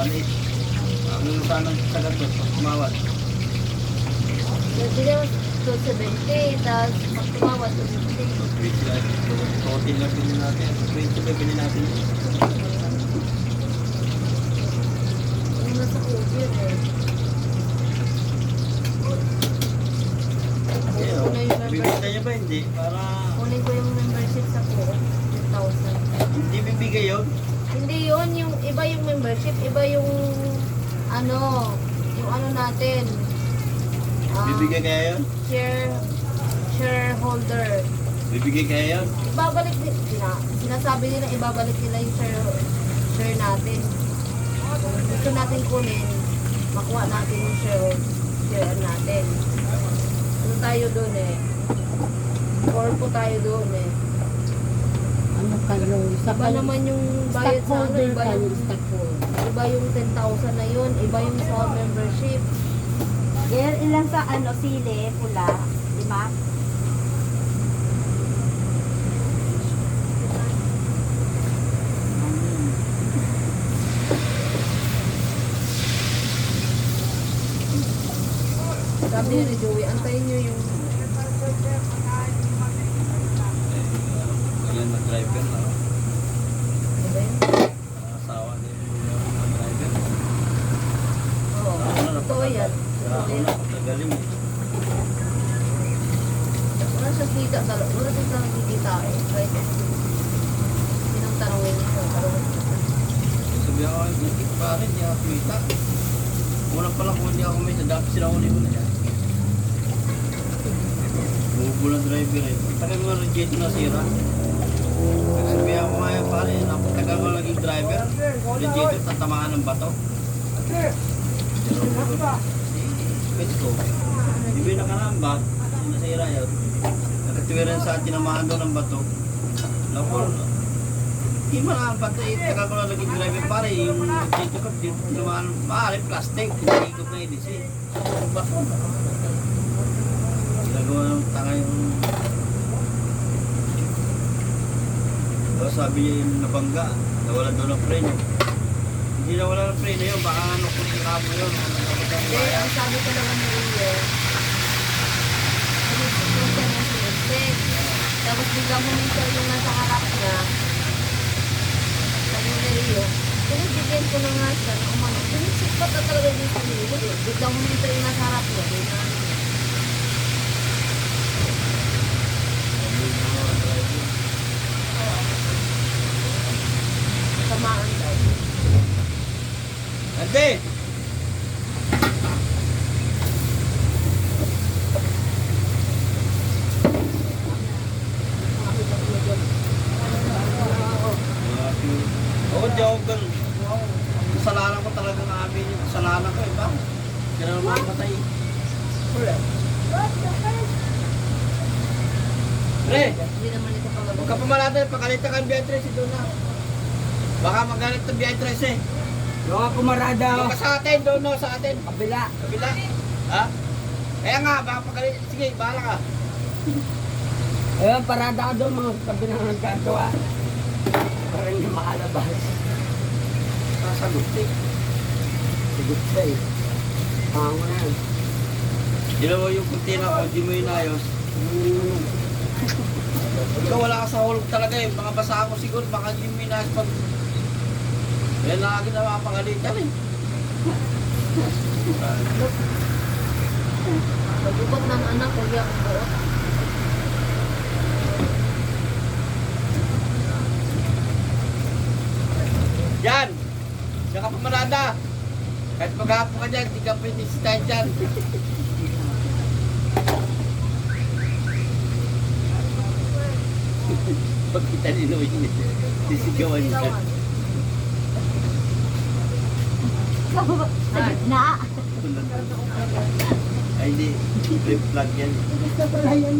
1.8. Ang sana sagat doon, pag tumawad. Bili mo 270, tapos pag tumawad 250. Total lang bilhin natin. 20 ba bilhin natin? Yung nasa Uber eh. Yeah, Una yung bibigyan niya ba hindi? Para kunin ko yung membership sa Coop, 10,000. hindi bibigay yun. Hindi yun, yung iba yung membership, iba yung ano natin. Bibigay kaya yun? Shareholder. Bibigay kaya yun? Ibabalik din, sinasabi nila ibabalik nila yung share natin. Kung gusto natin kunin, makuha natin yung share natin. Ano tayo doon eh? Corpo tayo doon eh. Ano kayo? Iba naman yung bayad sa ano, Stockholder iba kayo, yung, stockholder. iba yung 10,000 na yun, iba yung sa membership. Ilan sa ano, sili, pula, 5? Sabi ni Joey, antayin nyo yung Yan na driver na. iba yun? Asawa din yung mga driver. Oo, totoo yan. Sira ako na, pagkagaling eh. Wala siyang kita talaga, wala siyang nakikita eh. Kahit sinang tanongin niya kung parang Sabi ako, hindi pa rin, hindi ako kumita. Una pa lang kung hindi ako kumita, dapat sila uli ko na yan. Bubulang driver eh. Tagal mo reject na sira. Sabi ako nga yun pare, napatagal mo naging driver. Reject tatamaan ng bato. Pwede ko. Hindi nakarambak, nasira yun. Nakatwiran sa tinamaan doon ng bato. Lapor, hindi man ang bato eh, tagal ko na naging driver pare, yung reject ko, tinamaan, maaari plastic, hindi ko na edisi. Bato. Ginagawa ng tanga yung... So, sabi niya yung nabangga, nawala doon ng preno. Hindi nawala ng preno yun, baka ano kung sinabo yun. hindi, ang sabi ko naman ni Rio, ano siya ng sinistek. Tapos biglang huminto yung nasa harap niya. Sabi ni Rio, pinibigyan ko na nga siya na umano. Sinistek pa talaga dito ni Rio. Biglang huminto yung nasa harap niya. Di na, samaan daw. Ante! Oo, di ako ganun. Kasalanan ko talaga ng amin yung kasalanan ko, iba. Kaya naman matay. Pre, Hindi naman ito pala. huwag ka pumalatan, pagalitan ka ng Beatrice, doon na. Baka magalit ng Beatrice eh. Yung mga kumarada, Doon ka sa atin, doon no, sa atin. kabila. Kabila. Ha? Kaya nga, baka pagalit. Sige, bahala ka. Ayun, parada ka doon, mga kabila ng kagawa. Para hindi makalabas. Sasagot eh. Sigot siya eh. Pango na yan. Dila mo yung kuntina ko, di mo inayos. Ikaw wala ka sa hulog talaga eh. Mga basa ako siguro, baka di mo inayos pag... Yan na agad na makapangalitan eh. Pag-ubot ng anak, huwag yung buot. Yan! Diyan ka pumarada. Kahit maghapon ka dyan, di ka pwede sitahin dyan. Pag kita ninuwi niya, sisigawan niya. Sa gitna. Ay, hindi. Flip flag yan. Gusto ko lang yan.